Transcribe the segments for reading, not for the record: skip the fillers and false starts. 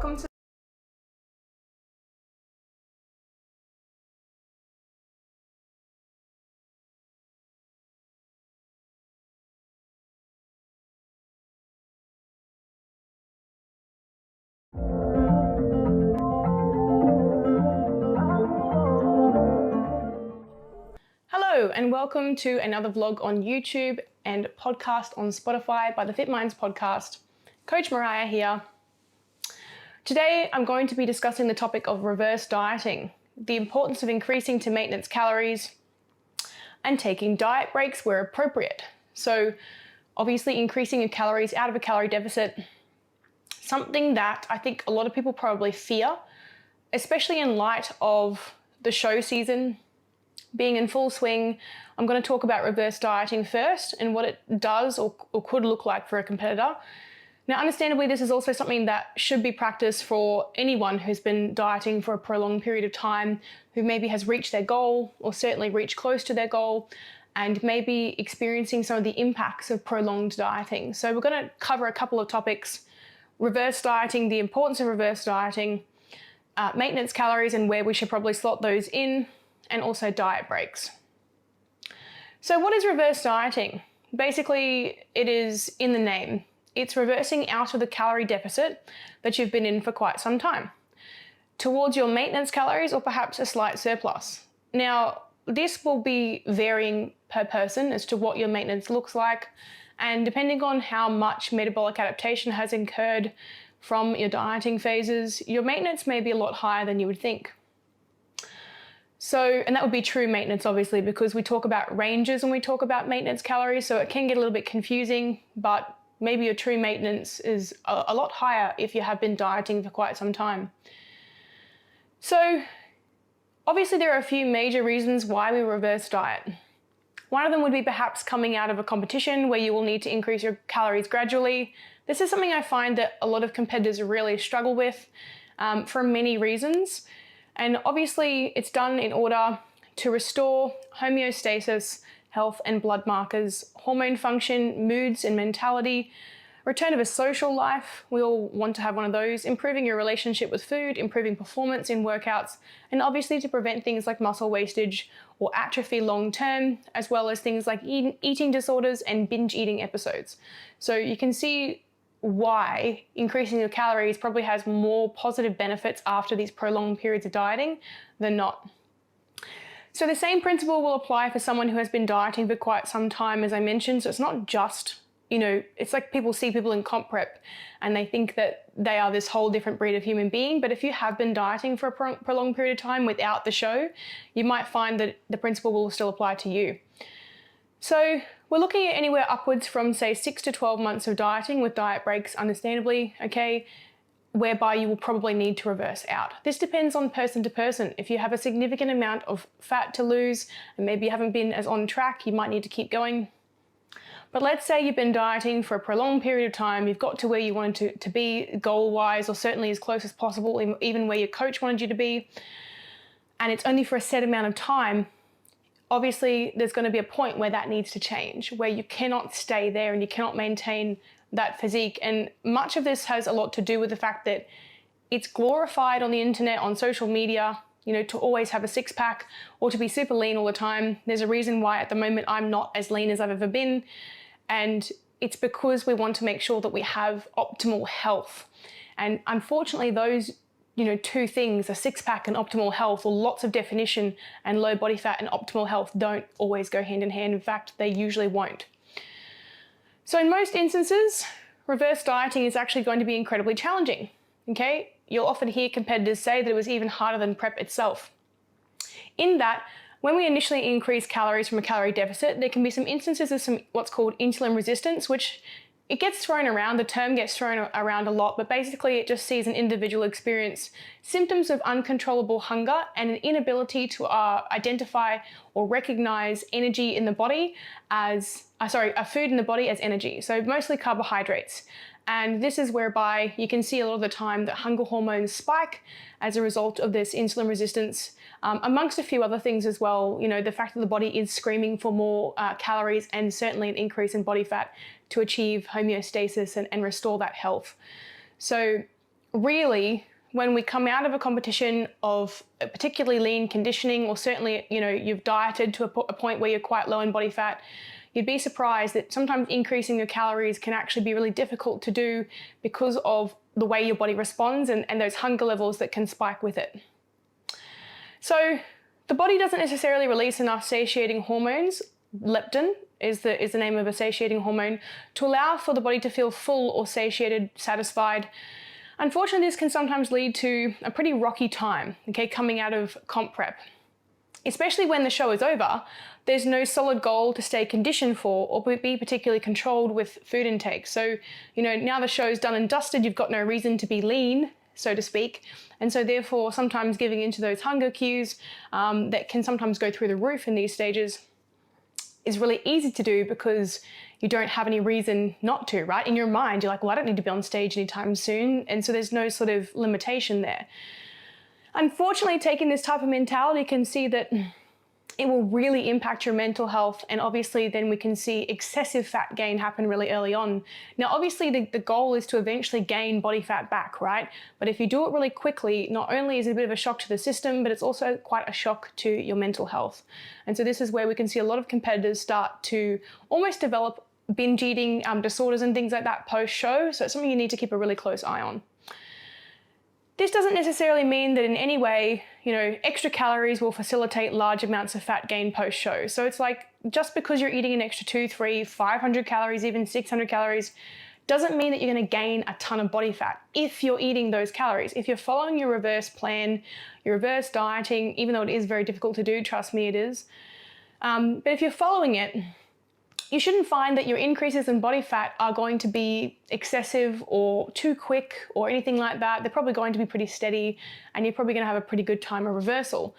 welcome to Hello and welcome to another vlog on YouTube and podcast on Spotify by the Fit Minds podcast. Coach Mariah here. Today I'm going to be discussing the topic of reverse dieting, the importance of increasing to maintenance calories and taking diet breaks where appropriate. So obviously increasing your calories out of a calorie deficit, something that I think a lot of people probably fear, especially in light of the show season being in full swing. I'm going to talk about reverse dieting first and what it does or could look like for a competitor. Now, understandably, this is also something that should be practiced for anyone who's been dieting for a prolonged period of time, who maybe has reached their goal or certainly reached close to their goal and maybe experiencing some of the impacts of prolonged dieting. So we're going to cover a couple of topics: reverse dieting, the importance of reverse dieting, maintenance calories and where we should probably slot those in, and also diet breaks. So what is reverse dieting? Basically, it is in the name. It's reversing out of the calorie deficit that you've been in for quite some time towards your maintenance calories or perhaps a slight surplus. Now, this will be varying per person as to what your maintenance looks like, and depending on how much metabolic adaptation has occurred from your dieting phases, your maintenance may be a lot higher than you would think. So, and that would be true maintenance, obviously, because we talk about ranges when we talk about maintenance calories, so it can get a little bit confusing, but maybe your true maintenance is a lot higher if you have been dieting for quite some time. So, obviously there are a few major reasons why we reverse diet. One of them would be perhaps coming out of a competition where you will need to increase your calories gradually. This is something I find that a lot of competitors really struggle with for many reasons. And obviously it's done in order to restore homeostasis, health and blood markers, hormone function, moods and mentality, return of a social life. We all want to have one of those, improving your relationship with food, improving performance in workouts, and obviously to prevent things like muscle wastage or atrophy long term, as well as things like eating disorders and binge eating episodes. So you can see why increasing your calories probably has more positive benefits after these prolonged periods of dieting than not. So the same principle will apply for someone who has been dieting for quite some time, as I mentioned. So it's not just, it's like people see people in comp prep and they think that they are this whole different breed of human being. But if you have been dieting for a prolonged period of time without the show, you might find that the principle will still apply to you. So we're looking at anywhere upwards from, say, 6 to 12 months of dieting with diet breaks, understandably, okay, whereby you will probably need to reverse out. This depends on person to person. If you have a significant amount of fat to lose and maybe you haven't been as on track, you might need to keep going. But let's say you've been dieting for a prolonged period of time, you've got to where you wanted to be goal-wise, or certainly as close as possible, even where your coach wanted you to be, and it's only for a set amount of time. Obviously, there's going to be a point where that needs to change, where you cannot stay there and you cannot maintain that physique. And much of this has a lot to do with the fact that it's glorified on the internet, on social media, to always have a six-pack or to be super lean all the time. There's a reason why at the moment I'm not as lean as I've ever been. And it's because we want to make sure that we have optimal health. And unfortunately, those two things, a six-pack and optimal health, or lots of definition and low body fat and optimal health, don't always go hand in hand. In fact, they usually won't. So in most instances, reverse dieting is actually going to be incredibly challenging, okay? You'll often hear competitors say that it was even harder than prep itself. In that, when we initially increase calories from a calorie deficit, there can be some instances of some what's called insulin resistance, which it gets thrown around, the term gets thrown around a lot, but basically it just sees an individual experience symptoms of uncontrollable hunger and an inability to identify or recognize energy in the body as, food in the body as energy. So mostly carbohydrates. And this is whereby you can see a lot of the time that hunger hormones spike as a result of this insulin resistance, amongst a few other things as well. The fact that the body is screaming for more calories and certainly an increase in body fat to achieve homeostasis and restore that health. So really, when we come out of a competition of a particularly lean conditioning, or certainly, you've dieted to a point where you're quite low in body fat, you'd be surprised that sometimes increasing your calories can actually be really difficult to do because of the way your body responds and those hunger levels that can spike with it. So the body doesn't necessarily release enough satiating hormones. Leptin is the name of a satiating hormone, to allow for the body to feel full or satiated, satisfied. Unfortunately, this can sometimes lead to a pretty rocky time, coming out of comp prep. Especially when the show is over, there's no solid goal to stay conditioned for or be particularly controlled with food intake. So, now the show's done and dusted, you've got no reason to be lean, so to speak. And so therefore, sometimes giving into those hunger cues that can sometimes go through the roof in these stages is really easy to do because you don't have any reason not to, right? In your mind, you're like, well, I don't need to be on stage anytime soon. And so there's no sort of limitation there. Unfortunately, taking this type of mentality can see that it will really impact your mental health. And obviously then we can see excessive fat gain happen really early on. Now, obviously the goal is to eventually gain body fat back, right? But if you do it really quickly, not only is it a bit of a shock to the system, but it's also quite a shock to your mental health. And so this is where we can see a lot of competitors start to almost develop binge eating disorders and things like that post-show. So it's something you need to keep a really close eye on. This doesn't necessarily mean that in any way, extra calories will facilitate large amounts of fat gain post-show. So it's like, just because you're eating an extra 2, 3, 500 calories, even 600 calories, doesn't mean that you're going to gain a ton of body fat if you're eating those calories. If you're following your reverse plan, your reverse dieting, even though it is very difficult to do, trust me, it is. But if you're following it, you shouldn't find that your increases in body fat are going to be excessive or too quick or anything like that. They're probably going to be pretty steady, and you're probably going to have a pretty good time of reversal.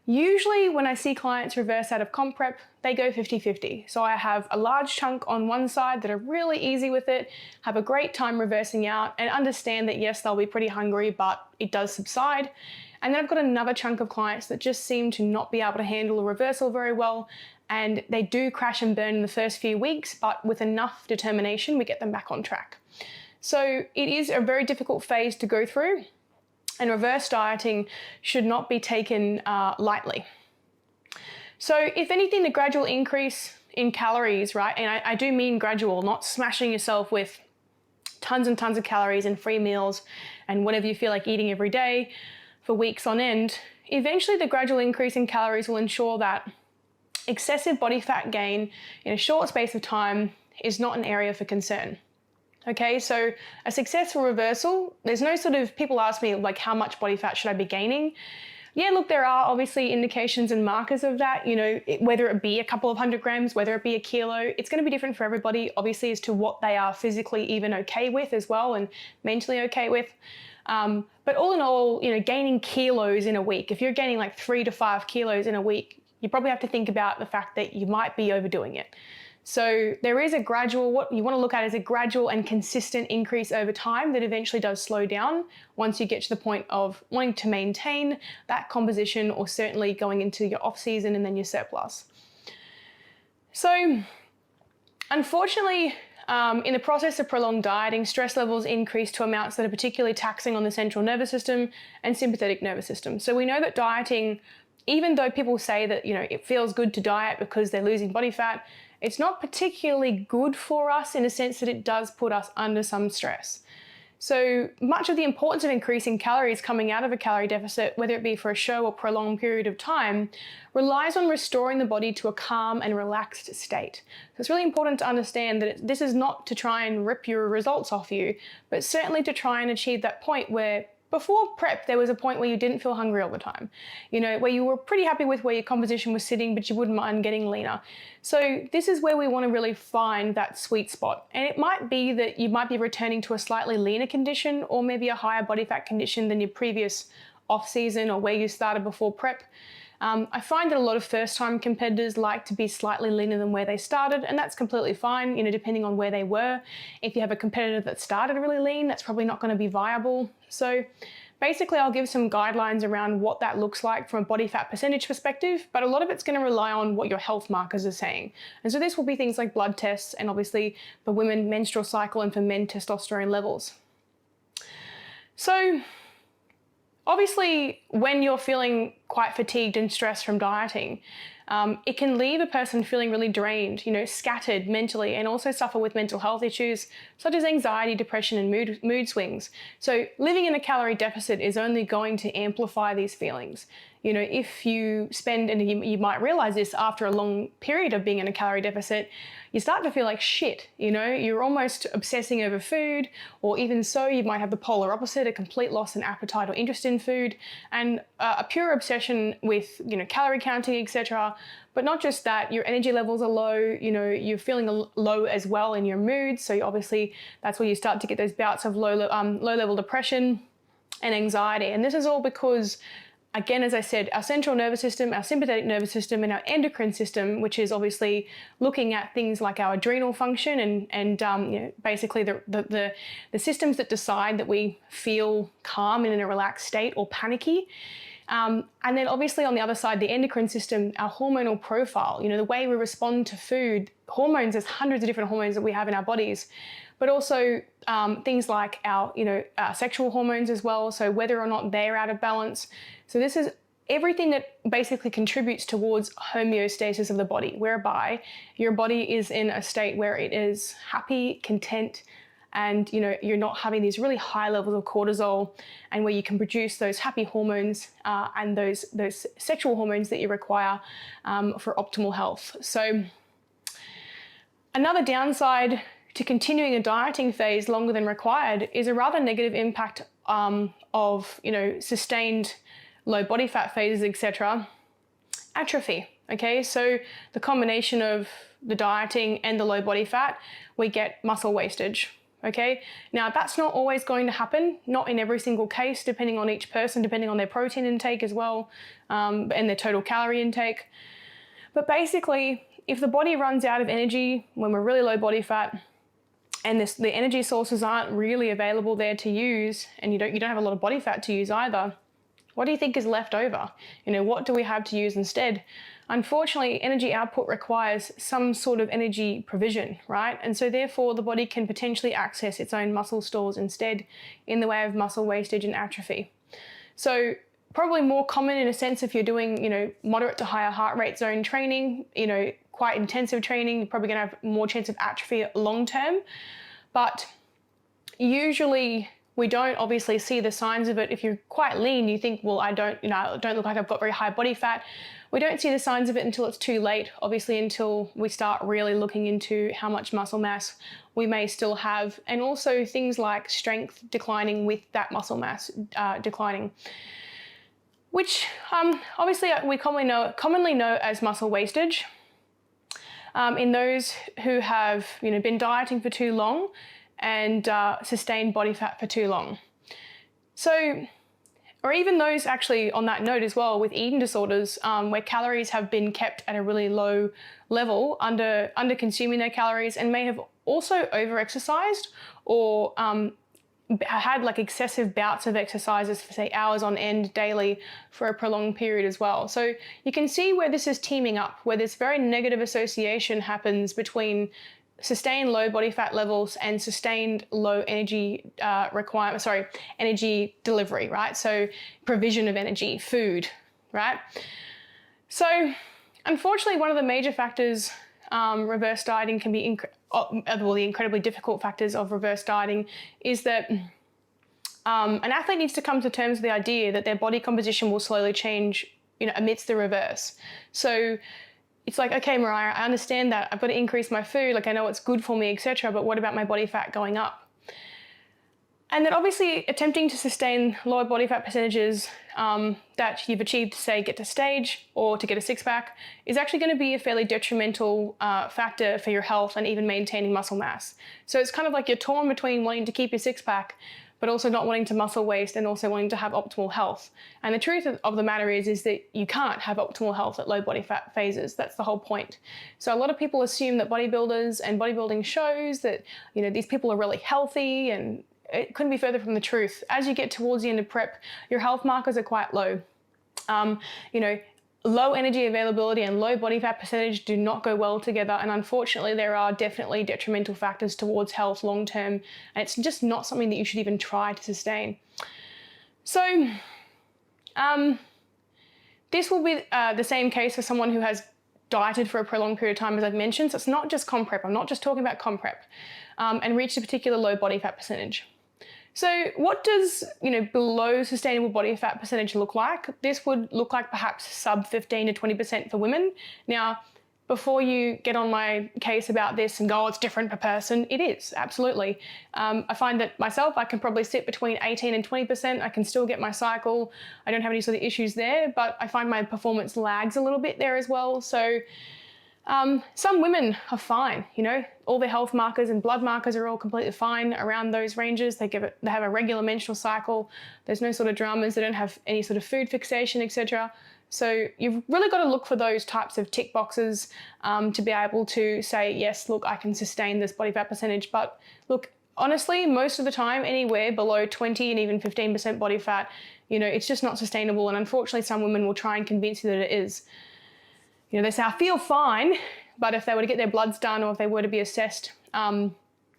Usually when I see clients reverse out of comp prep, they go 50-50. So I have a large chunk on one side that are really easy with it, have a great time reversing out, and understand that yes, they'll be pretty hungry, but it does subside. And then I've got another chunk of clients that just seem to not be able to handle a reversal very well, and they do crash and burn in the first few weeks, but with enough determination, we get them back on track. So it is a very difficult phase to go through, and reverse dieting should not be taken lightly. So if anything, the gradual increase in calories, right? And I do mean gradual, not smashing yourself with tons and tons of calories and free meals and whatever you feel like eating every day for weeks on end. Eventually, the gradual increase in calories will ensure that excessive body fat gain in a short space of time is not an area for concern. Okay, so a successful reversal, there's no sort of, people ask me like, how much body fat should I be gaining? Yeah, look, there are obviously indications and markers of that, whether it be a couple of 100 grams, whether it be a kilo, it's going to be different for everybody, obviously, as to what they are physically even okay with as well, and mentally okay with. But all in all, gaining kilos in a week, if you're gaining like 3 to 5 kilos in a week, you probably have to think about the fact that you might be overdoing it. So there is a gradual, what you want to look at is a gradual and consistent increase over time that eventually does slow down once you get to the point of wanting to maintain that composition, or certainly going into your off season and then your surplus. So unfortunately, in the process of prolonged dieting, stress levels increase to amounts that are particularly taxing on the central nervous system and sympathetic nervous system. So we know that dieting, even though people say that, it feels good to diet because they're losing body fat, it's not particularly good for us in a sense that it does put us under some stress. So much of the importance of increasing calories coming out of a calorie deficit, whether it be for a show or prolonged period of time, relies on restoring the body to a calm and relaxed state. So it's really important to understand that this is not to try and rip your results off you, but certainly to try and achieve that point where before prep, there was a point where you didn't feel hungry all the time, where you were pretty happy with where your composition was sitting, but you wouldn't mind getting leaner. So this is where we want to really find that sweet spot. And it might be that you might be returning to a slightly leaner condition, or maybe a higher body fat condition than your previous off season or where you started before prep. I find that a lot of first-time competitors like to be slightly leaner than where they started, and that's completely fine, depending on where they were. If you have a competitor that started really lean, that's probably not going to be viable. So basically, I'll give some guidelines around what that looks like from a body fat percentage perspective, but a lot of it's going to rely on what your health markers are saying. And so this will be things like blood tests, and obviously for women, menstrual cycle, and for men, testosterone levels. So obviously, when you're feeling quite fatigued and stressed from dieting, it can leave a person feeling really drained, scattered mentally, and also suffer with mental health issues such as anxiety, depression, and mood swings. So living in a calorie deficit is only going to amplify these feelings. If you spend, and you might realize this after a long period of being in a calorie deficit, you start to feel like shit. You're almost obsessing over food, or even so, you might have the polar opposite, a complete loss in appetite or interest in food, and a pure obsession with, calorie counting, etc. But not just that, your energy levels are low, you're feeling low as well in your mood. So obviously that's where you start to get those bouts of low level depression and anxiety. And this is all because, again, as I said, our central nervous system, our sympathetic nervous system, and our endocrine system, which is obviously looking at things like our adrenal function and basically the systems that decide that we feel calm and in a relaxed state or panicky. And then obviously on the other side, the endocrine system, our hormonal profile, the way we respond to food, hormones, there's hundreds of different hormones that we have in our bodies, but also things like our sexual hormones as well. So whether or not they're out of balance. So this is everything that basically contributes towards homeostasis of the body, whereby your body is in a state where it is happy, content, and you're not having these really high levels of cortisol, and where you can produce those happy hormones and those sexual hormones that you require for optimal health. So another downside to continuing a dieting phase longer than required is a rather negative impact of sustained low body fat phases, etc. Atrophy. Okay, so the combination of the dieting and the low body fat, we get muscle wastage. Okay, now that's not always going to happen, not in every single case, depending on each person, depending on their protein intake as well, and their total calorie intake. But basically, if the body runs out of energy when we're really low body fat, and the energy sources aren't really available there to use, and you don't have a lot of body fat to use either, what do you think is left over? What do we have to use instead? Unfortunately, energy output requires some sort of energy provision, right? And so therefore the body can potentially access its own muscle stores instead, in the way of muscle wastage and atrophy. So probably more common in a sense if you're doing, moderate to higher heart rate zone training, quite intensive training, you're probably gonna have more chance of atrophy long term. But usually we don't obviously see the signs of it. If you're quite lean, you think, well, I don't look like I've got very high body fat. We don't see the signs of it until it's too late, obviously, until we start really looking into how much muscle mass we may still have, and also things like strength declining with that muscle mass declining, which obviously we commonly know as muscle wastage. In those who have been dieting for too long and sustained body fat for too long. So, or even those actually on that note as well with eating disorders, where calories have been kept at a really low level, under consuming their calories, and may have also over-exercised or had like excessive bouts of exercises for say hours on end daily for a prolonged period as well. So you can see where this is teaming up, where this very negative association happens between sustained low body fat levels and sustained low energy energy delivery, right? So provision of energy, food, right? So unfortunately, one of the major factors reverse dieting can be, the incredibly difficult factors of reverse dieting is that an athlete needs to come to terms with the idea that their body composition will slowly change, amidst the reverse. So it's like, okay, Mariah, I understand that. I've got to increase my food. Like, I know it's good for me, etc. But what about my body fat going up? And then obviously attempting to sustain lower body fat percentages that you've achieved to say get to stage or to get a six pack is actually going to be a fairly detrimental factor for your health and even maintaining muscle mass. So it's kind of like you're torn between wanting to keep your six pack, but also not wanting to muscle waste and also wanting to have optimal health. And the truth of the matter is that you can't have optimal health at low body fat phases. That's the whole point. So a lot of people assume that bodybuilders and bodybuilding shows that, these people are really healthy, and it couldn't be further from the truth. As you get towards the end of prep, your health markers are quite low. low energy availability and low body fat percentage do not go well together, and unfortunately there are definitely detrimental factors towards health long term, and it's just not something that you should even try to sustain. So this will be the same case for someone who has dieted for a prolonged period of time, as I've mentioned. So it's not just comp prep, I'm not just talking about comp prep, and reached a particular low body fat percentage. So what does, below sustainable body fat percentage look like? This would look like perhaps sub 15 to 20% for women. Now, before you get on my case about this and go, oh, it's different per person, it is, absolutely. I find that myself, I can probably sit between 18 and 20%. I can still get my cycle. I don't have any sort of issues there, but I find my performance lags a little bit there as well. So some women are fine, all their health markers and blood markers are all completely fine around those ranges. They have a regular menstrual cycle. There's no sort of dramas. They don't have any sort of food fixation, etc. So you've really got to look for those types of tick boxes to be able to say, yes, look, I can sustain this body fat percentage. But look, honestly, most of the time, anywhere below 20 and even 15% body fat, it's just not sustainable. And unfortunately, some women will try and convince you that it is. They say, I feel fine, but if they were to get their bloods done or if they were to be assessed,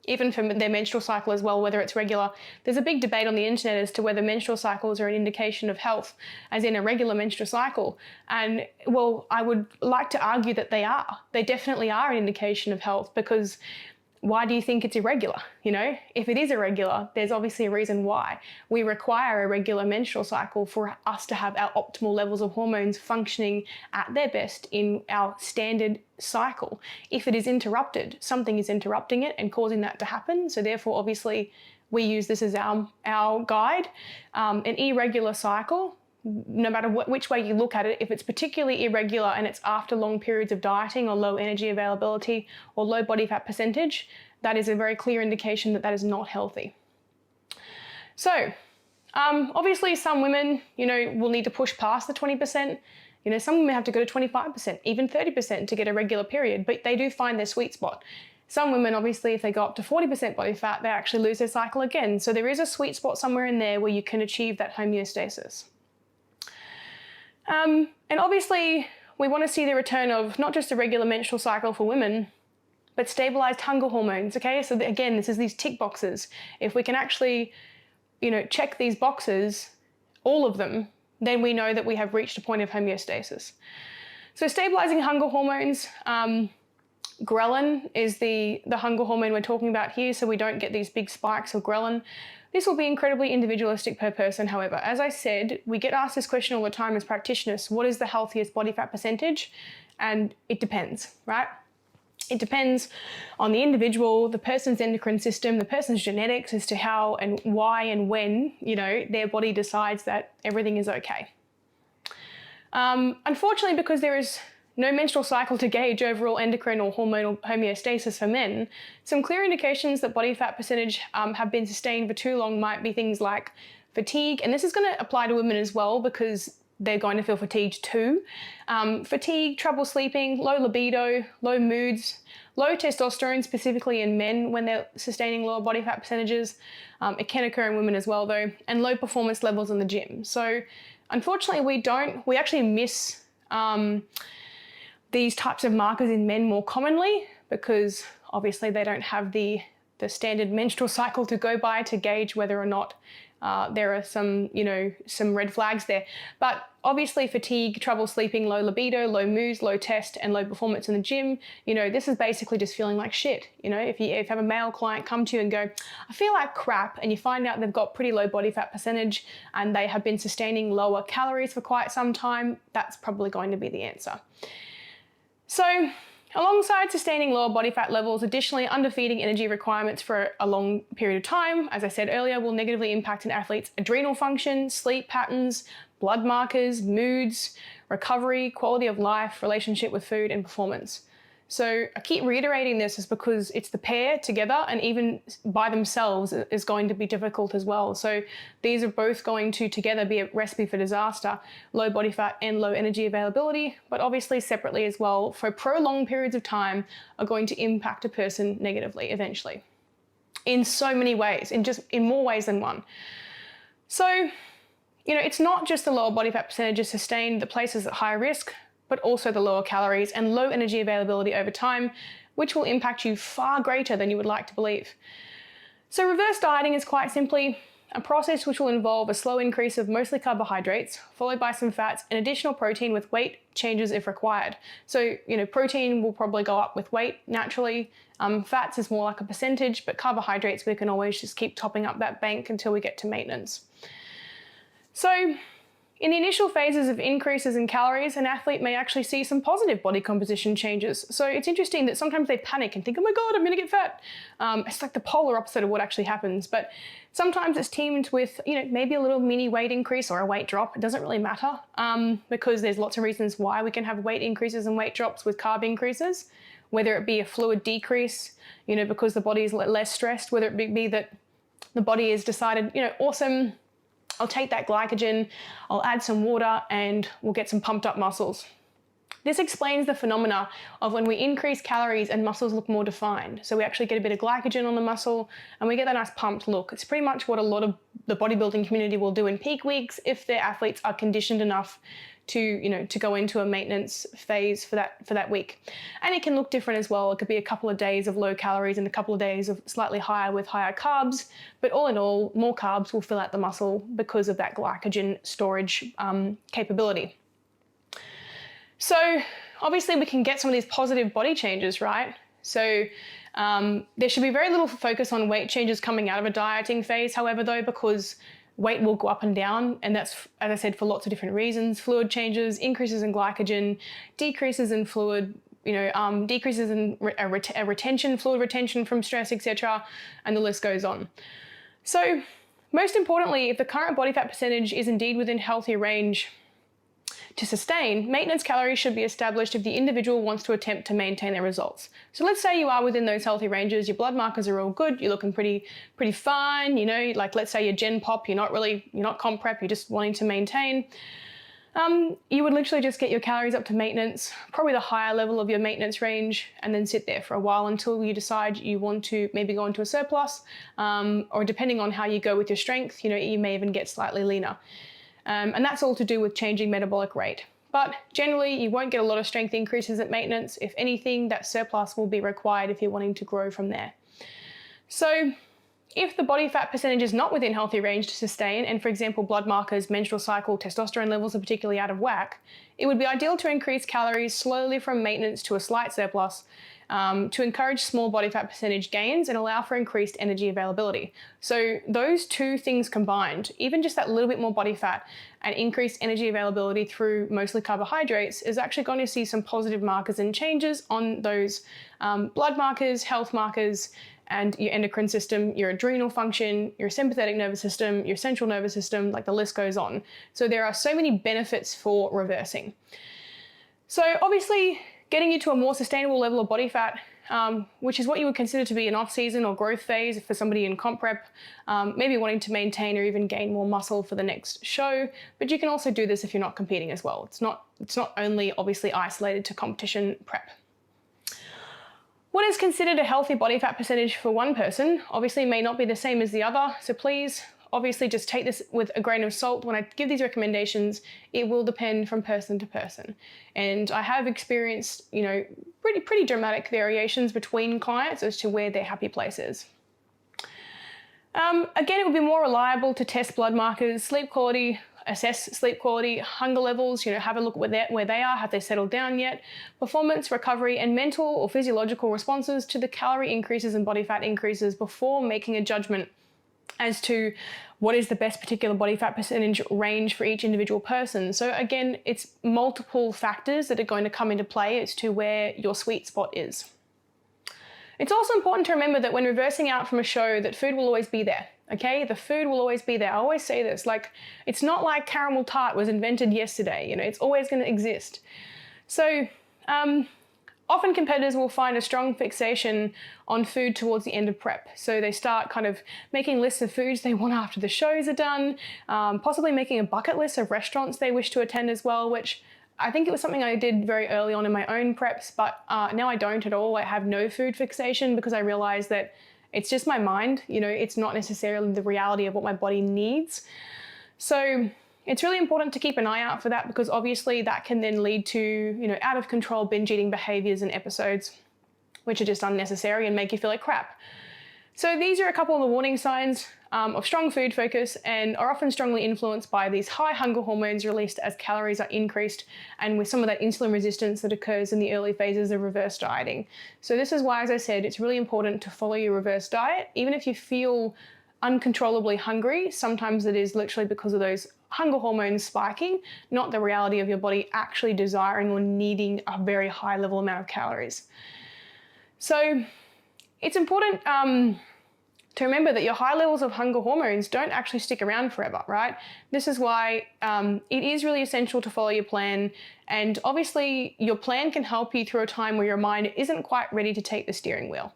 even for their menstrual cycle as well, whether it's regular, there's a big debate on the internet as to whether menstrual cycles are an indication of health, as in a regular menstrual cycle. And well, I would like to argue that they are. They definitely are an indication of health, because why do you think it's irregular? If it is irregular, there's obviously a reason why. We require a regular menstrual cycle for us to have our optimal levels of hormones functioning at their best in our standard cycle. If it is interrupted, something is interrupting it and causing that to happen. So therefore, obviously, we use this as our guide. An irregular cycle, no matter which way you look at it, if it's particularly irregular and it's after long periods of dieting or low energy availability or low body fat percentage, that is a very clear indication that that is not healthy. So obviously some women, will need to push past the 20%. Some women have to go to 25%, even 30% to get a regular period, but they do find their sweet spot. Some women, obviously, if they go up to 40% body fat, they actually lose their cycle again. So there is a sweet spot somewhere in there where you can achieve that homeostasis. And obviously, we want to see the return of not just a regular menstrual cycle for women, but stabilized hunger hormones, okay? So again, this is these tick boxes. If we can actually, check these boxes, all of them, then we know that we have reached a point of homeostasis. So stabilizing hunger hormones, ghrelin is the hunger hormone we're talking about here, so we don't get these big spikes of ghrelin. This will be incredibly individualistic per person, however. As I said, we get asked this question all the time as practitioners, what is the healthiest body fat percentage? And it depends, right? It depends on the individual, the person's endocrine system, the person's genetics as to how and why and when, their body decides that everything is okay. Unfortunately, because there is no menstrual cycle to gauge overall endocrine or hormonal homeostasis for men, some clear indications that body fat percentage have been sustained for too long might be things like fatigue, and this is going to apply to women as well because they're going to feel fatigued too. Fatigue, trouble sleeping, low libido, low moods, low testosterone, specifically in men when they're sustaining lower body fat percentages. It can occur in women as well though, and low performance levels in the gym. So unfortunately we actually miss these types of markers in men more commonly because obviously they don't have the standard menstrual cycle to go by to gauge whether or not there are some red flags there. But obviously fatigue, trouble sleeping, low libido, low moods, low test, and low performance in the gym, this is basically just feeling like shit. If you have a male client come to you and go, I feel like crap, and you find out they've got pretty low body fat percentage and they have been sustaining lower calories for quite some time, that's probably going to be the answer. So alongside sustaining lower body fat levels, additionally, underfeeding energy requirements for a long period of time, as I said earlier, will negatively impact an athlete's adrenal function, sleep patterns, blood markers, moods, recovery, quality of life, relationship with food, and performance. So I keep reiterating this is because it's the pair together and even by themselves is going to be difficult as well. So these are both going to together be a recipe for disaster, low body fat and low energy availability, but obviously separately as well for prolonged periods of time are going to impact a person negatively eventually in so many ways, in more ways than one. So, it's not just the lower body fat percentage is sustained that places at higher risk, but also the lower calories and low energy availability over time, which will impact you far greater than you would like to believe. So reverse dieting is quite simply a process which will involve a slow increase of mostly carbohydrates, followed by some fats and additional protein with weight changes if required. So, protein will probably go up with weight naturally. Fats is more like a percentage, but carbohydrates, we can always just keep topping up that bank until we get to maintenance. So, in the initial phases of increases in calories, an athlete may actually see some positive body composition changes. So it's interesting that sometimes they panic and think, oh my God, I'm gonna get fat. It's like the polar opposite of what actually happens. But sometimes it's teamed with, maybe a little mini weight increase or a weight drop. It doesn't really matter because there's lots of reasons why we can have weight increases and weight drops with carb increases, whether it be a fluid decrease, because the body is less stressed, whether it be that the body has decided, awesome, I'll take that glycogen, I'll add some water, and we'll get some pumped up muscles. This explains the phenomena of when we increase calories and muscles look more defined. So we actually get a bit of glycogen on the muscle and we get that nice pumped look. It's pretty much what a lot of the bodybuilding community will do in peak weeks if their athletes are conditioned enough to go into a maintenance phase for that week. And it can look different as well. It could be a couple of days of low calories and a couple of days of slightly higher with higher carbs, but all in all, more carbs will fill out the muscle because of that glycogen storage capability. So obviously we can get some of these positive body changes, right? So there should be very little focus on weight changes coming out of a dieting phase, however, though, because weight will go up and down, and that's, as I said, for lots of different reasons. Fluid changes, increases in glycogen, decreases in fluid, decreases in retention, fluid retention from stress, etc., and the list goes on. So most importantly, if the current body fat percentage is indeed within healthy range to sustain, maintenance calories should be established if the individual wants to attempt to maintain their results. So let's say you are within those healthy ranges, your blood markers are all good, you're looking pretty fine, like let's say you're gen pop, you're not comp prep, you're just wanting to maintain. You would literally just get your calories up to maintenance, probably the higher level of your maintenance range, and then sit there for a while until you decide you want to maybe go into a surplus, or depending on how you go with your strength, you may even get slightly leaner. And that's all to do with changing metabolic rate. But generally, you won't get a lot of strength increases at maintenance. If anything, that surplus will be required if you're wanting to grow from there. So if the body fat percentage is not within healthy range to sustain, and for example, blood markers, menstrual cycle, testosterone levels are particularly out of whack, it would be ideal to increase calories slowly from maintenance to a slight surplus, to encourage small body fat percentage gains and allow for increased energy availability. So those two things combined, even just that little bit more body fat and increased energy availability through mostly carbohydrates, is actually going to see some positive markers and changes on those blood markers, health markers, and your endocrine system, your adrenal function, your sympathetic nervous system, your central nervous system, like the list goes on. So there are so many benefits for reversing. So obviously, getting you to a more sustainable level of body fat, which is what you would consider to be an off-season or growth phase for somebody in comp prep, maybe wanting to maintain or even gain more muscle for the next show, but you can also do this if you're not competing as well. It's not only obviously isolated to competition prep. What is considered a healthy body fat percentage for one person obviously may not be the same as the other, so please obviously just take this with a grain of salt. When I give these recommendations, it will depend from person to person. And I have experienced, pretty dramatic variations between clients as to where their happy place is. Again, it would be more reliable to test blood markers, sleep quality, assess sleep quality, hunger levels, have a look at where they are, have they settled down yet, performance, recovery, and mental or physiological responses to the calorie increases and body fat increases before making a judgment as to what is the best particular body fat percentage range for each individual person. So again, it's multiple factors that are going to come into play as to where your sweet spot is. It's also important to remember that when reversing out from a show, that food will always be there, okay? The food will always be there. I always say this, it's not like caramel tart was invented yesterday, it's always gonna exist. So, often competitors will find a strong fixation on food towards the end of prep. So they start kind of making lists of foods they want after the shows are done, possibly making a bucket list of restaurants they wish to attend as well, which I think it was something I did very early on in my own preps, but now I don't at all. I have no food fixation because I realized that it's just my mind, it's not necessarily the reality of what my body needs. So it's really important to keep an eye out for that, because obviously that can then lead to, out of control binge eating behaviors and episodes, which are just unnecessary and make you feel like crap. So these are a couple of the warning signs of strong food focus, and are often strongly influenced by these high hunger hormones released as calories are increased, and with some of that insulin resistance that occurs in the early phases of reverse dieting. So this is why, as I said, it's really important to follow your reverse diet. Even if you feel uncontrollably hungry, sometimes it is literally because of those hunger hormones spiking, not the reality of your body actually desiring or needing a very high level amount of calories. So it's important to remember that your high levels of hunger hormones don't actually stick around forever, right? This is why it is really essential to follow your plan. And obviously your plan can help you through a time where your mind isn't quite ready to take the steering wheel.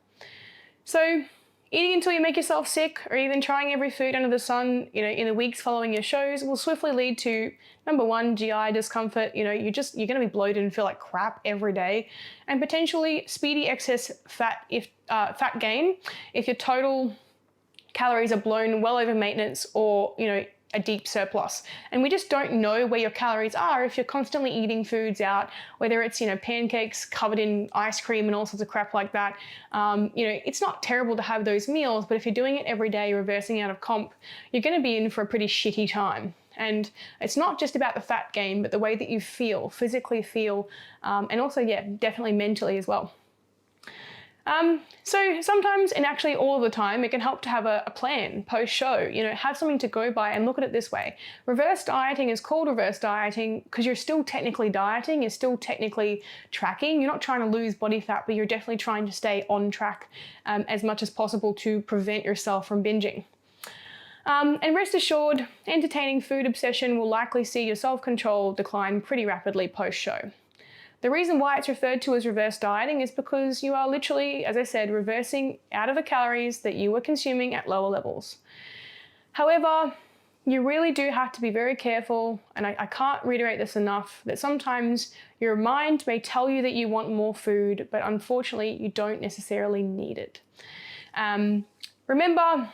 So eating until you make yourself sick, or even trying every food under the sun, in the weeks following your shows, will swiftly lead to, number one, GI discomfort. You're going to be bloated and feel like crap every day, and potentially speedy excess fat gain if your total calories are blown well over maintenance, or a deep surplus. And we just don't know where your calories are if you're constantly eating foods out, whether it's pancakes covered in ice cream and all sorts of crap like that. It's not terrible to have those meals, but if you're doing it every day, reversing out of comp, you're going to be in for a pretty shitty time. And it's not just about the fat gain, but the way that you feel, physically feel, and also, definitely mentally as well. So sometimes, and actually all of the time, it can help to have a plan post-show, have something to go by, and look at it this way. Reverse dieting is called reverse dieting because you're still technically dieting, you're still technically tracking. You're not trying to lose body fat, but you're definitely trying to stay on track as much as possible to prevent yourself from binging. And rest assured, entertaining food obsession will likely see your self-control decline pretty rapidly post-show. The reason why it's referred to as reverse dieting is because you are literally, as I said, reversing out of the calories that you were consuming at lower levels. However, you really do have to be very careful, and I can't reiterate this enough, that sometimes your mind may tell you that you want more food, but unfortunately you don't necessarily need it. Remember,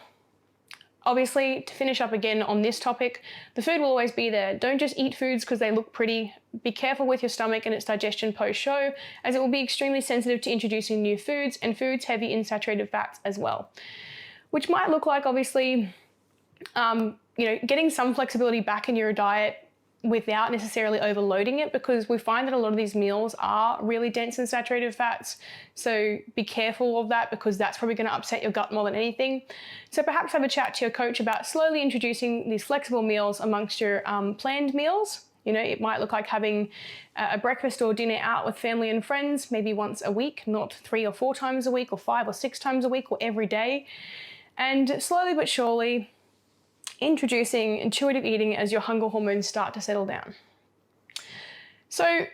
obviously, to finish up again on this topic, the food will always be there. Don't just eat foods because they look pretty. Be careful with your stomach and its digestion post-show, as it will be extremely sensitive to introducing new foods, and foods heavy in saturated fats as well. Which might look like, obviously, getting some flexibility back in your diet without necessarily overloading it, because we find that a lot of these meals are really dense in saturated fats. So be careful of that, because that's probably going to upset your gut more than anything. So perhaps have a chat to your coach about slowly introducing these flexible meals amongst your planned meals. It might look like having a breakfast or dinner out with family and friends, maybe once a week, not 3 or 4 times a week, or 5 or 6 times a week, or every day. And slowly but surely introducing intuitive eating as your hunger hormones start to settle down. So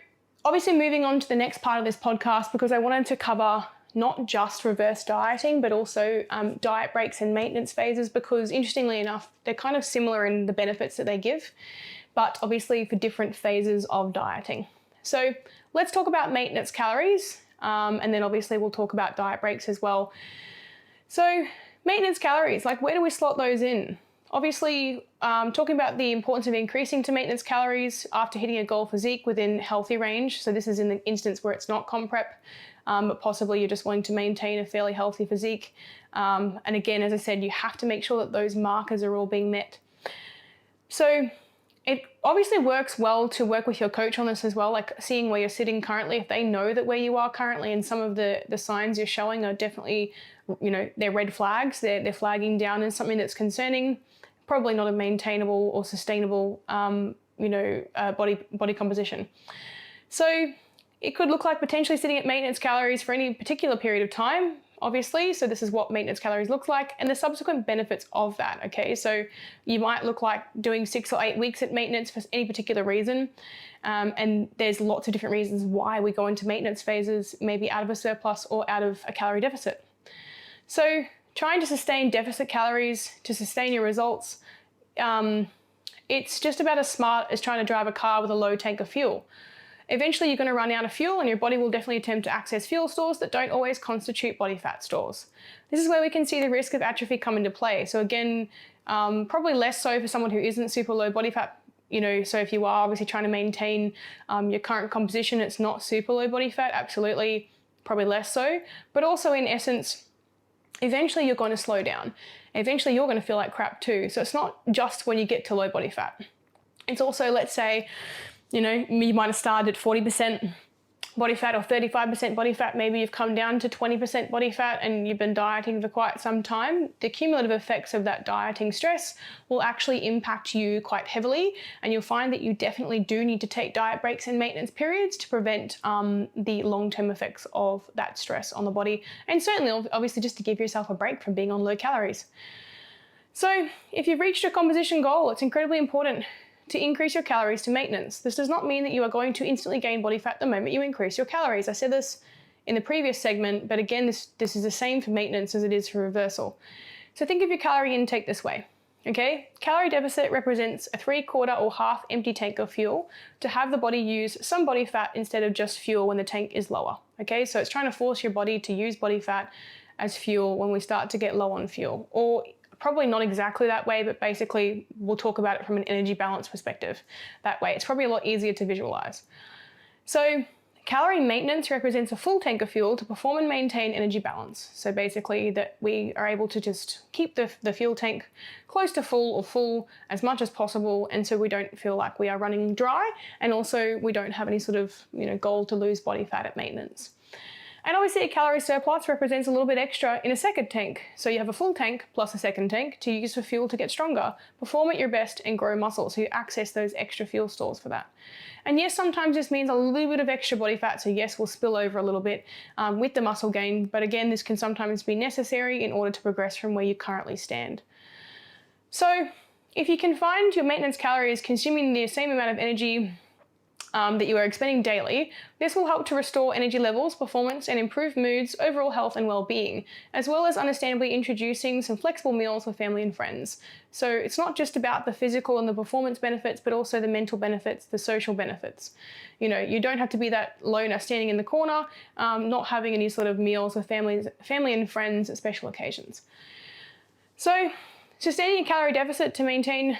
obviously moving on to the next part of this podcast, because I wanted to cover not just reverse dieting, but also diet breaks and maintenance phases, because interestingly enough, they're kind of similar in the benefits that they give, but obviously for different phases of dieting. So let's talk about maintenance calories, and then obviously we'll talk about diet breaks as well. So maintenance calories, where do we slot those in? Obviously, talking about the importance of increasing to maintenance calories after hitting a goal physique within healthy range. So this is in the instance where it's not comp prep, but possibly you're just wanting to maintain a fairly healthy physique. And again, as I said, you have to make sure that those markers are all being met. So it obviously works well to work with your coach on this as well, seeing where you're sitting currently. If they know that where you are currently and some of the signs you're showing are definitely, they're red flags, they're flagging down as something that's concerning, probably not a maintainable or sustainable, body composition. So it could look like potentially sitting at maintenance calories for any particular period of time, obviously. So this is what maintenance calories look like, and the subsequent benefits of that, okay? So you might look like doing 6 or 8 weeks at maintenance for any particular reason. And there's lots of different reasons why we go into maintenance phases, maybe out of a surplus or out of a calorie deficit. So trying to sustain deficit calories to sustain your results, it's just about as smart as trying to drive a car with a low tank of fuel. Eventually you're going to run out of fuel, and your body will definitely attempt to access fuel stores that don't always constitute body fat stores. This is where we can see the risk of atrophy come into play. So again, probably less so for someone who isn't super low body fat So if you are obviously trying to maintain your current composition, it's not super low body fat, absolutely, probably less so. But also in essence, eventually you're going to slow down. Eventually you're going to feel like crap too. So it's not just when you get to low body fat. It's also, let's say, you might have started at 40% body fat or 35% body fat. Maybe you've come down to 20% body fat and you've been dieting for quite some time. The cumulative effects of that dieting stress will actually impact you quite heavily, and you'll find that you definitely do need to take diet breaks and maintenance periods to prevent the long-term effects of that stress on the body, and certainly obviously just to give yourself a break from being on low calories. So if you've reached your composition goal, it's incredibly important to increase your calories to maintenance. This does not mean that you are going to instantly gain body fat the moment you increase your calories. I said this in the previous segment, but again, this is the same for maintenance as it is for reversal. So think of your calorie intake this way, okay? Calorie deficit represents a 3/4 or half empty tank of fuel to have the body use some body fat instead of just fuel when the tank is lower, okay? So it's trying to force your body to use body fat as fuel when we start to get low on fuel, or probably not exactly that way, but basically we'll talk about it from an energy balance perspective that way. It's probably a lot easier to visualize. So calorie maintenance represents a full tank of fuel to perform and maintain energy balance. So basically that we are able to just keep the fuel tank close to full or full as much as possible, and so we don't feel like we are running dry, and also we don't have any sort of goal to lose body fat at maintenance. And obviously a calorie surplus represents a little bit extra in a second tank. So you have a full tank plus a second tank to use for fuel to get stronger, perform at your best, and grow muscle. So you access those extra fuel stores for that. And yes, sometimes this means a little bit of extra body fat. So yes, we'll spill over a little bit with the muscle gain. But again, this can sometimes be necessary in order to progress from where you currently stand. So if you can find your maintenance calories consuming the same amount of energy that you are expending daily, this will help to restore energy levels, performance, and improve moods, overall health and well-being, as well as understandably introducing some flexible meals for family and friends. So it's not just about the physical and the performance benefits, but also the mental benefits, the social benefits. You don't have to be that loner standing in the corner, not having any sort of meals with family and friends at special occasions. So sustaining a calorie deficit to maintain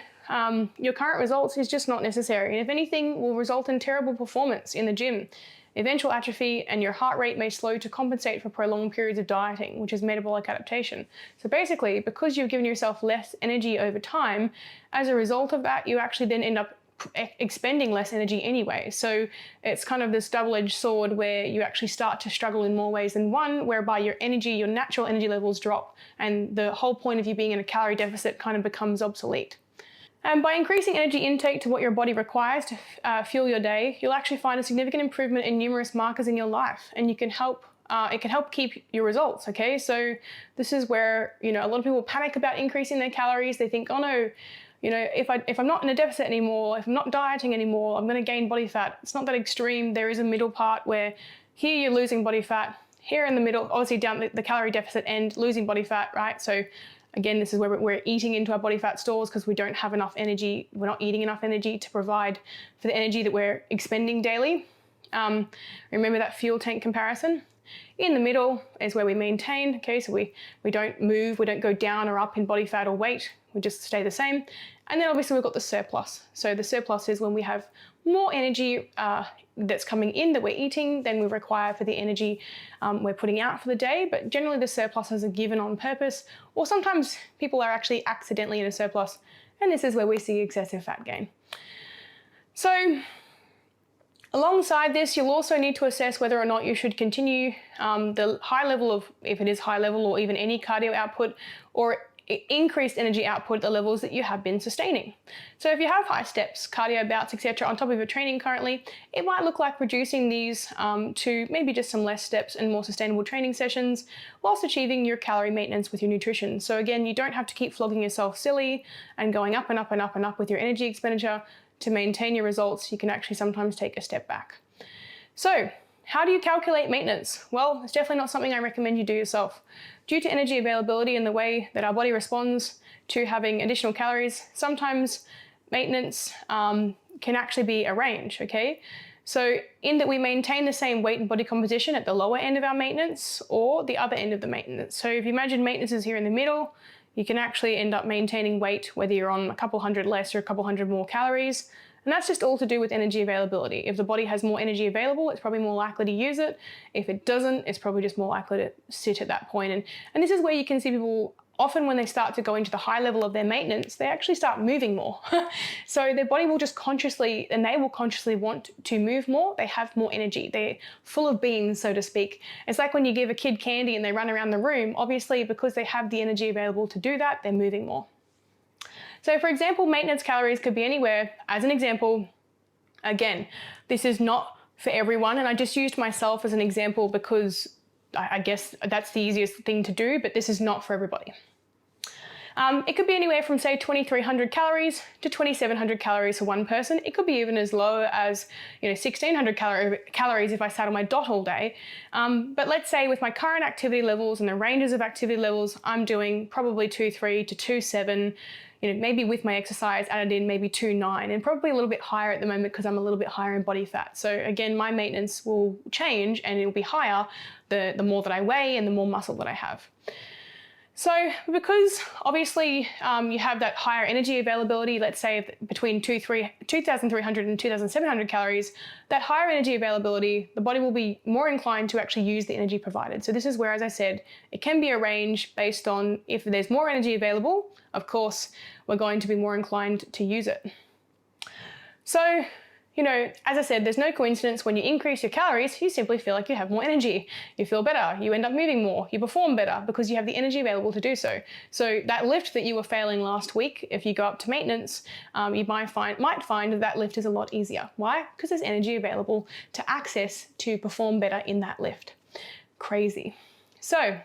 your current results is just not necessary, and if anything will result in terrible performance in the gym, eventual atrophy, and your heart rate may slow to compensate for prolonged periods of dieting, which is metabolic adaptation. So basically, because you've given yourself less energy over time, as a result of that, you actually then end up expending less energy anyway. So it's kind of this double-edged sword where you actually start to struggle in more ways than one, whereby your natural energy levels drop, and the whole point of you being in a calorie deficit kind of becomes obsolete. And by increasing energy intake to what your body requires to fuel your day, you'll actually find a significant improvement in numerous markers in your life, and it can help keep your results, okay? So this is where, a lot of people panic about increasing their calories. They think, oh no, if I'm not in a deficit anymore, if I'm not dieting anymore, I'm gonna gain body fat. It's not that extreme. There is a middle part where here you're losing body fat, here in the middle, obviously down the calorie deficit end, losing body fat, right? So again, this is where we're eating into our body fat stores because we don't have enough energy. We're not eating enough energy to provide for the energy that we're expending daily. Remember that fuel tank comparison? In the middle is where we maintain, okay? So we don't move, we don't go down or up in body fat or weight, we just stay the same. And then obviously we've got the surplus. So the surplus is when we have more energy that's coming in that we're eating than we require for the energy we're putting out for the day. But generally the surpluses are given on purpose, or sometimes people are actually accidentally in a surplus, and this is where we see excessive fat gain. So alongside this, you'll also need to assess whether or not you should continue the high level of, if it is high level or even any cardio output, or increased energy output at the levels that you have been sustaining. So if you have high steps, cardio bouts, etc. on top of your training currently, it might look like reducing these to maybe just some less steps and more sustainable training sessions whilst achieving your calorie maintenance with your nutrition. So again, you don't have to keep flogging yourself silly and going up and up and up and up with your energy expenditure. To maintain your results, you can actually sometimes take a step back. So how do you calculate maintenance? Well, it's definitely not something I recommend you do yourself. Due to energy availability and the way that our body responds to having additional calories, sometimes maintenance can actually be a range, okay? So in that we maintain the same weight and body composition at the lower end of our maintenance or the other end of the maintenance. So if you imagine maintenance is here in the middle, you can actually end up maintaining weight whether you're on a couple hundred less or a couple hundred more calories. And that's just all to do with energy availability. If the body has more energy available, it's probably more likely to use it. If it doesn't, it's probably just more likely to sit at that point. And this is where you can see people often when they start to go into the high level of their maintenance, they actually start moving more. So their body will just consciously, and they will consciously want to move more. They have more energy. They're full of beans, so to speak. It's like when you give a kid candy and they run around the room, obviously because they have the energy available to do that, they're moving more. So for example, maintenance calories could be anywhere. As an example, again, this is not for everyone, and I just used myself as an example because I guess that's the easiest thing to do, but this is not for everybody. It could be anywhere from say 2,300 calories to 2,700 calories for one person. It could be even as low as 1,600 calories if I sat on my dot all day. But let's say with my current activity levels and the ranges of activity levels, I'm doing probably 2.3 to 2.7. Maybe with my exercise added in maybe 2.9, and probably a little bit higher at the moment because I'm a little bit higher in body fat. So again, my maintenance will change and it'll be higher the more that I weigh and the more muscle that I have. So because obviously you have that higher energy availability, let's say between 2,300 and 2,700 calories, that higher energy availability, the body will be more inclined to actually use the energy provided. So this is where, as I said, it can be a range based on if there's more energy available, of course, we're going to be more inclined to use it. So, as I said, there's no coincidence when you increase your calories, you simply feel like you have more energy. You feel better, you end up moving more, you perform better because you have the energy available to do so. So that lift that you were failing last week, if you go up to maintenance, you might find that lift is a lot easier. Why? Because there's energy available to access to perform better in that lift. Crazy. So,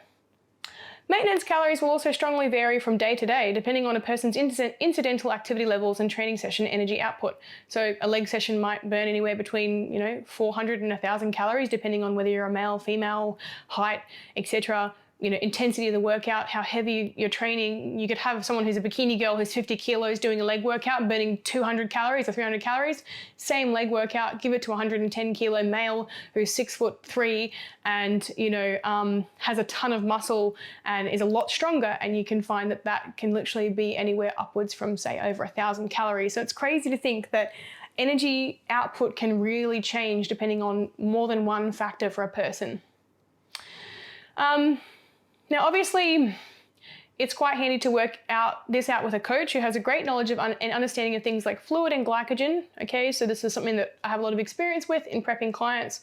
maintenance calories will also strongly vary from day to day depending on a person's incidental activity levels and training session energy output. So a leg session might burn anywhere between 400 and 1,000 calories depending on whether you're a male, female, height, etc. Intensity of the workout, how heavy you're training. You could have someone who's a bikini girl who's 50 kilos doing a leg workout burning 200 calories or 300 calories. Same leg workout, give it to a 110 kilo male who's 6'3" and has a ton of muscle and is a lot stronger, and you can find that can literally be anywhere upwards from say over 1,000 calories. So it's crazy to think that energy output can really change depending on more than one factor for a person. Now, obviously, it's quite handy to work this out with a coach who has a great knowledge of and understanding of things like fluid and glycogen. Okay, so this is something that I have a lot of experience with in prepping clients.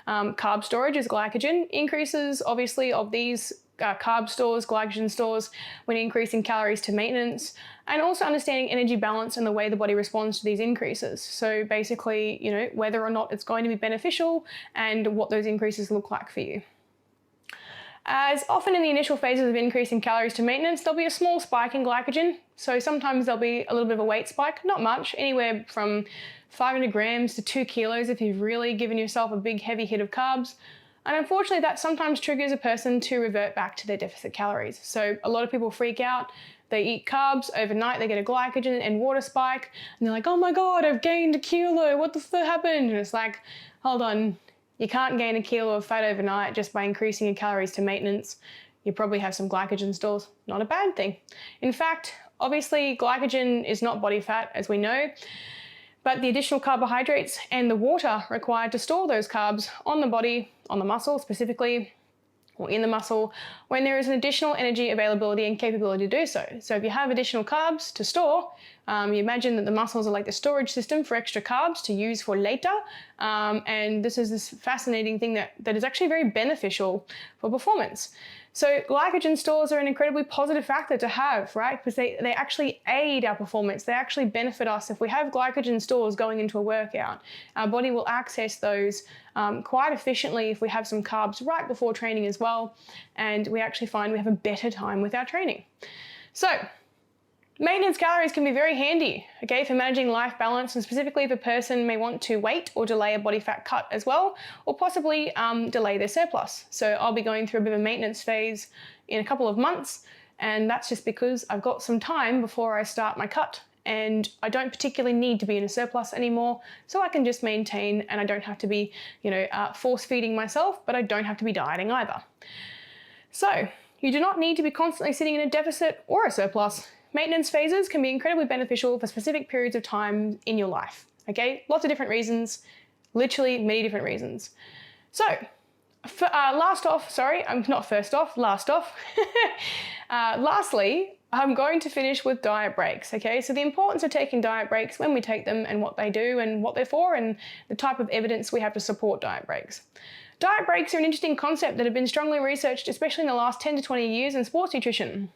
Carb storage is glycogen. Increases, obviously, of these carb stores, glycogen stores, when increasing calories to maintenance, and also understanding energy balance and the way the body responds to these increases. So basically, whether or not it's going to be beneficial and what those increases look like for you. As often in the initial phases of increasing calories to maintenance, there'll be a small spike in glycogen. So sometimes there'll be a little bit of a weight spike, not much, anywhere from 500 grams to 2 kilos if you've really given yourself a big heavy hit of carbs. And unfortunately, that sometimes triggers a person to revert back to their deficit calories. So a lot of people freak out. They eat carbs overnight, they get a glycogen and water spike, and they're like, oh my God, I've gained a kilo, what the fuck happened? And it's like, hold on. You can't gain a kilo of fat overnight just by increasing your calories to maintenance. You probably have some glycogen stores. Not a bad thing. In fact, obviously glycogen is not body fat, as we know, but the additional carbohydrates and the water required to store those carbs on the body, on the muscle specifically, or in the muscle, when there is an additional energy availability and capability to do so. So if you have additional carbs to store, you imagine that the muscles are like the storage system for extra carbs to use for later. And this is this fascinating thing that is actually very beneficial for performance. So glycogen stores are an incredibly positive factor to have, right? Because they actually aid our performance. They actually benefit us. If we have glycogen stores going into a workout, our body will access those quite efficiently if we have some carbs right before training as well. And we actually find we have a better time with our training. So maintenance calories can be very handy, okay, for managing life balance, and specifically if a person may want to wait or delay a body fat cut as well, or possibly delay their surplus. So I'll be going through a bit of a maintenance phase in a couple of months, and that's just because I've got some time before I start my cut, and I don't particularly need to be in a surplus anymore, so I can just maintain, and I don't have to be, force feeding myself, but I don't have to be dieting either. So You do not need to be constantly sitting in a deficit or a surplus. Maintenance phases can be incredibly beneficial for specific periods of time in your life. Okay, lots of different reasons, literally many different reasons. So, last off, lastly, I'm going to finish with diet breaks, okay? So the importance of taking diet breaks, when we take them and what they do and what they're for, and the type of evidence we have to support diet breaks. Diet breaks are an interesting concept that have been strongly researched, especially in the last 10 to 20 years in sports nutrition.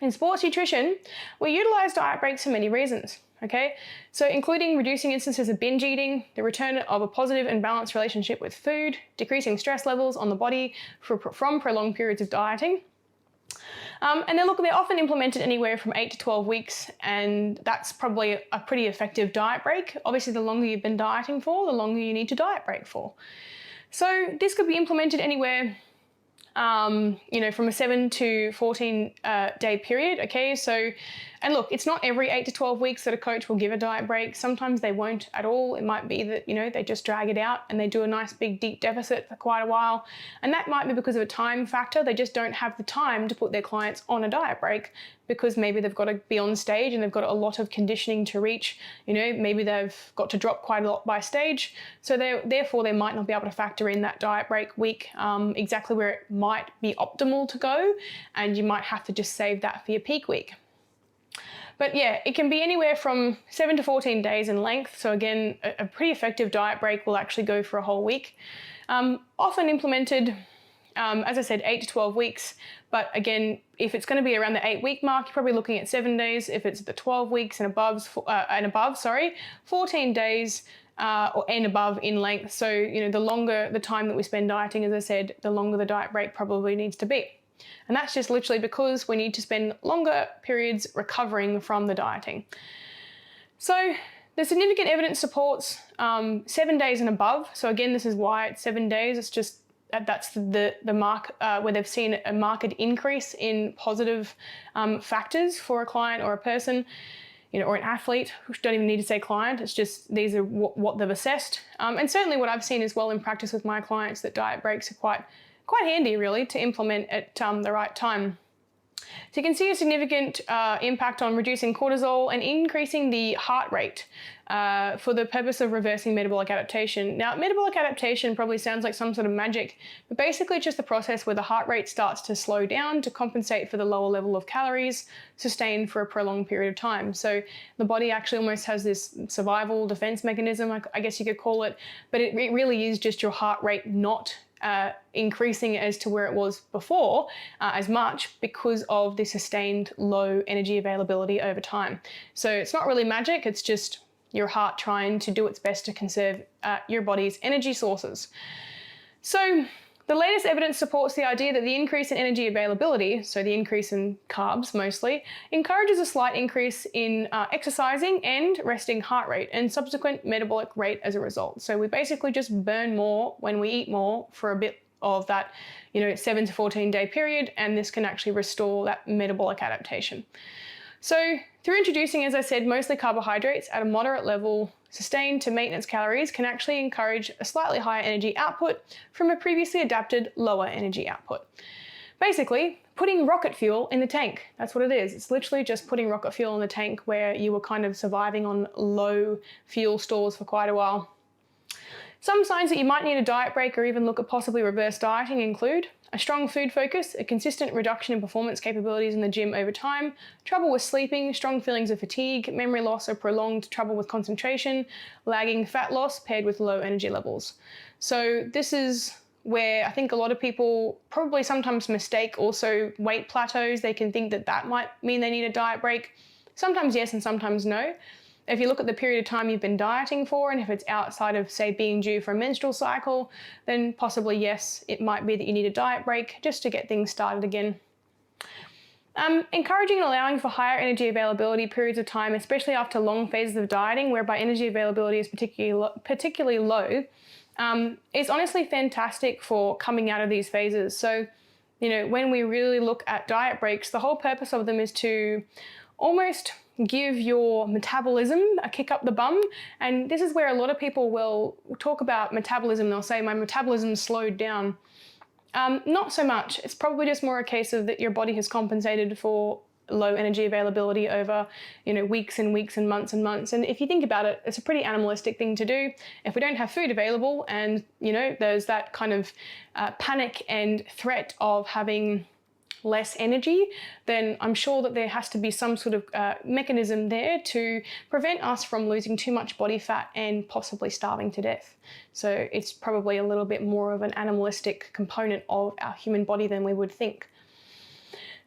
In sports nutrition, we utilize diet breaks for many reasons, okay? So including reducing instances of binge eating, the return of a positive and balanced relationship with food, decreasing stress levels on the body from prolonged periods of dieting. And they're often implemented anywhere from 8 to 12 weeks, and that's probably a pretty effective diet break. Obviously, the longer you've been dieting for, the longer you need to diet break for. So this could be implemented anywhere, from a 7 to 14 day period, okay? So, and look, it's not every 8 to 12 weeks that a coach will give a diet break. Sometimes they won't at all. It might be that, they just drag it out and they do a nice big deep deficit for quite a while. And that might be because of a time factor. They just don't have the time to put their clients on a diet break because maybe they've got to be on stage and they've got a lot of conditioning to reach. Maybe they've got to drop quite a lot by stage. So therefore they might not be able to factor in that diet break week exactly where it might be optimal to go. And you might have to just save that for your peak week. But yeah, it can be anywhere from 7 to 14 days in length. So again, a pretty effective diet break will actually go for a whole week. Often implemented, as I said, 8 to 12 weeks. But again, if it's going to be around the 8-week mark, you're probably looking at 7 days. If it's the 12 weeks and above, 14 days and above in length. So, the longer the time that we spend dieting, as I said, the longer the diet break probably needs to be. And that's just literally because we need to spend longer periods recovering from the dieting. So the significant evidence supports 7 days and above. So again, this is why it's 7 days. It's just that's the mark where they've seen a marked increase in positive factors for a client or a person, or an athlete. We don't even need to say client. It's just these are what they've assessed. And certainly what I've seen as well in practice with my clients, that diet breaks are quite handy really to implement at the right time. So you can see a significant impact on reducing cortisol and increasing the heart rate for the purpose of reversing metabolic adaptation. Now, metabolic adaptation probably sounds like some sort of magic, but basically it's just the process where the heart rate starts to slow down to compensate for the lower level of calories sustained for a prolonged period of time. So the body actually almost has this survival defense mechanism, I guess you could call it, but it really is just your heart rate not increasing as to where it was before as much because of the sustained low energy availability over time. So it's not really magic, it's just your heart trying to do its best to conserve your body's energy sources. So the latest evidence supports the idea that the increase in energy availability, so the increase in carbs mostly, encourages a slight increase in exercising and resting heart rate and subsequent metabolic rate as a result. So we basically just burn more when we eat more for a bit of that 7 to 14 day period, and this can actually restore that metabolic adaptation. So through introducing, as I said, mostly carbohydrates at a moderate level, sustained to maintenance calories can actually encourage a slightly higher energy output from a previously adapted lower energy output. Basically, putting rocket fuel in the tank. That's what it is. It's literally just putting rocket fuel in the tank where you were kind of surviving on low fuel stores for quite a while. Some signs that you might need a diet break or even look at possibly reverse dieting include a strong food focus, a consistent reduction in performance capabilities in the gym over time, trouble with sleeping, strong feelings of fatigue, memory loss or prolonged trouble with concentration, lagging fat loss paired with low energy levels. So this is where I think a lot of people probably sometimes mistake also weight plateaus. They can think that that might mean they need a diet break. Sometimes yes and sometimes no. If you look at the period of time you've been dieting for, and if it's outside of, say, being due for a menstrual cycle, then possibly yes, it might be that you need a diet break just to get things started again. Encouraging and allowing for higher energy availability periods of time, especially after long phases of dieting, whereby energy availability is particularly low, is honestly fantastic for coming out of these phases. So, when we really look at diet breaks, the whole purpose of them is to almost give your metabolism a kick up the bum. And this is where a lot of people will talk about metabolism. They'll say, my metabolism slowed down. Not so much. It's probably just more a case of that your body has compensated for low energy availability over, weeks and weeks and months and months. And if you think about it, it's a pretty animalistic thing to do. If we don't have food available and, there's that kind of panic and threat of having less energy, then I'm sure that there has to be some sort of mechanism there to prevent us from losing too much body fat and possibly starving to death. So it's probably a little bit more of an animalistic component of our human body than we would think.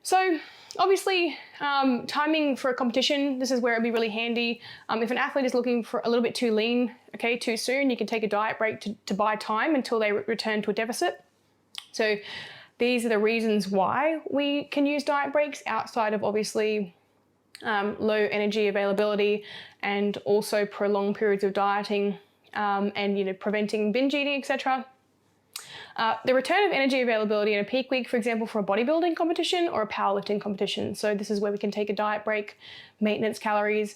So obviously, timing for a competition, this is where it'd be really handy. If an athlete is looking for a little bit too lean, too soon, you can take a diet break to buy time until they return to a deficit. So these are the reasons why we can use diet breaks outside of obviously low energy availability and also prolonged periods of dieting and preventing binge eating, etc. The return of energy availability in a peak week, for example, for a bodybuilding competition or a powerlifting competition. So this is where we can take a diet break, maintenance calories.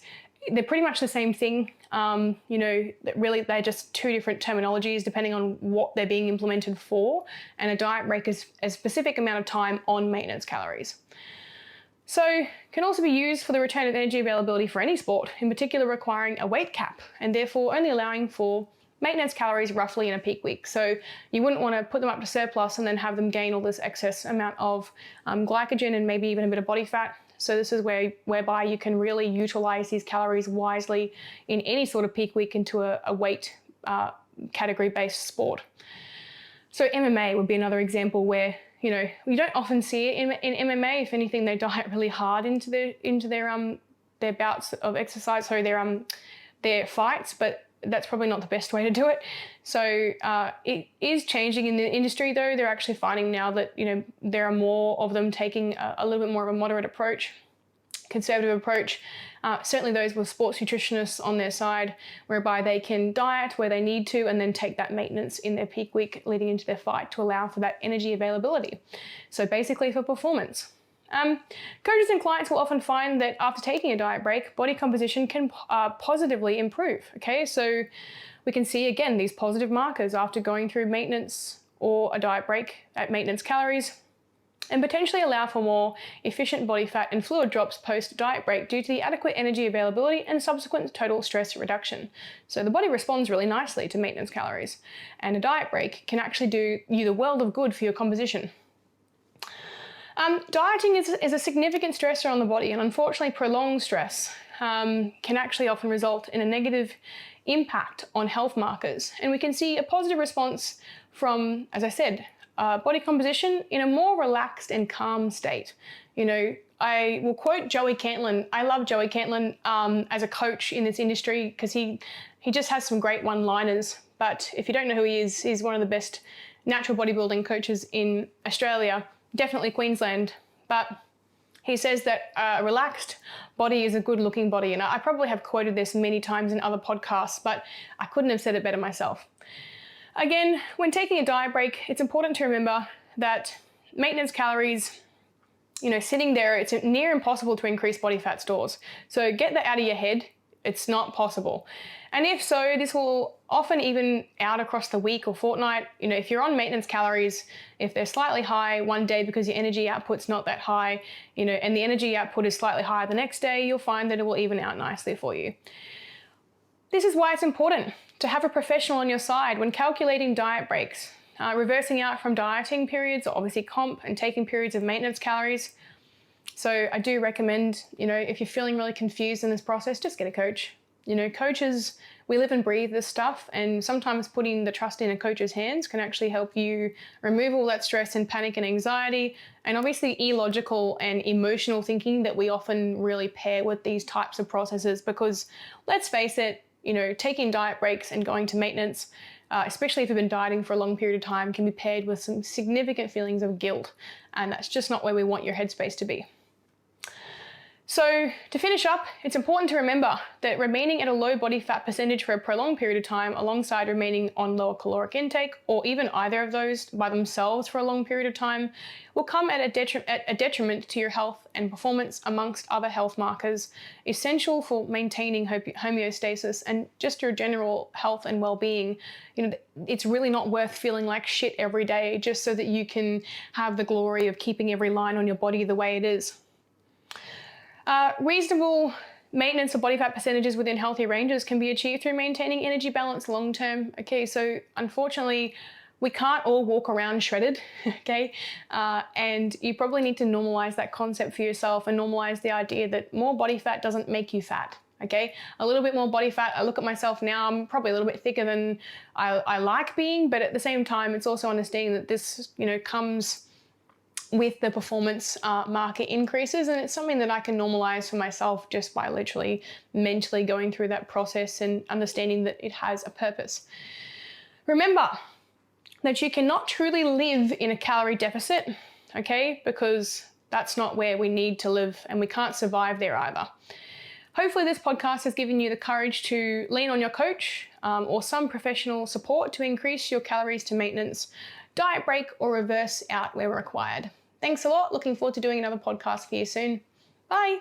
They're pretty much the same thing. Really they're just two different terminologies depending on what they're being implemented for. And a diet break is a specific amount of time on maintenance calories. So can also be used for the return of energy availability for any sport, in particular requiring a weight cap and therefore only allowing for maintenance calories roughly in a peak week. So you wouldn't want to put them up to surplus and then have them gain all this excess amount of glycogen and maybe even a bit of body fat. So this is whereby you can really utilize these calories wisely in any sort of peak week into a weight category-based sport. So MMA would be another example where, you don't often see it in MMA. If anything, they diet really hard into their bouts of exercise, so their fights, but that's probably not the best way to do it. So it is changing in the industry though. They're actually finding now that, there are more of them taking a little bit more of a moderate approach, conservative approach. Certainly those with sports nutritionists on their side, whereby they can diet where they need to and then take that maintenance in their peak week leading into their fight to allow for that energy availability. So basically for performance. Coaches and clients will often find that after taking a diet break, body composition can positively improve. So we can see again these positive markers after going through maintenance or a diet break at maintenance calories, and potentially allow for more efficient body fat and fluid drops post-diet break due to the adequate energy availability and subsequent total stress reduction. So the body responds really nicely to maintenance calories, and a diet break can actually do you the world of good for your composition. Dieting is a significant stressor on the body, and unfortunately prolonged stress can actually often result in a negative impact on health markers. And we can see a positive response from, as I said, body composition in a more relaxed and calm state. I will quote Joey Cantlin. I love Joey Cantlin as a coach in this industry because he just has some great one-liners. But if you don't know who he is, he's one of the best natural bodybuilding coaches in Australia. Definitely Queensland, but he says that a relaxed body is a good looking body. And I probably have quoted this many times in other podcasts, but I couldn't have said it better myself. Again, when taking a diet break, it's important to remember that maintenance calories, sitting there, it's near impossible to increase body fat stores. So get that out of your head. It's not possible. And if so, this will often even out across the week or fortnight. If you're on maintenance calories, if they're slightly high one day because your energy output's not that high, and the energy output is slightly higher the next day, you'll find that it will even out nicely for you. This is why it's important to have a professional on your side when calculating diet breaks, reversing out from dieting periods, obviously comp, and taking periods of maintenance calories. So I do recommend, if you're feeling really confused in this process, just get a coach. Coaches, we live and breathe this stuff, and sometimes putting the trust in a coach's hands can actually help you remove all that stress and panic and anxiety, and obviously illogical and emotional thinking that we often really pair with these types of processes. Because let's face it, taking diet breaks and going to maintenance, especially if you've been dieting for a long period of time, can be paired with some significant feelings of guilt, and that's just not where we want your headspace to be. So to finish up, it's important to remember that remaining at a low body fat percentage for a prolonged period of time alongside remaining on lower caloric intake, or even either of those by themselves for a long period of time, will come at a detriment to your health and performance amongst other health markers essential for maintaining homeostasis and just your general health and well-being. It's really not worth feeling like shit every day just so that you can have the glory of keeping every line on your body the way it is. Reasonable maintenance of body fat percentages within healthy ranges can be achieved through maintaining energy balance long term. Okay, so unfortunately, we can't all walk around shredded, okay? And you probably need to normalize that concept for yourself and normalize the idea that more body fat doesn't make you fat, okay? A little bit more body fat, I look at myself now, I'm probably a little bit thicker than I like being, but at the same time, it's also understanding that this, comes with the performance market increases, and it's something that I can normalize for myself just by literally mentally going through that process and understanding that it has a purpose. Remember that you cannot truly live in a calorie deficit, okay? Because that's not where we need to live, and we can't survive there either. Hopefully this podcast has given you the courage to lean on your coach or some professional support to increase your calories to maintenance, diet break, or reverse out where required. Thanks a lot. Looking forward to doing another podcast for you soon. Bye.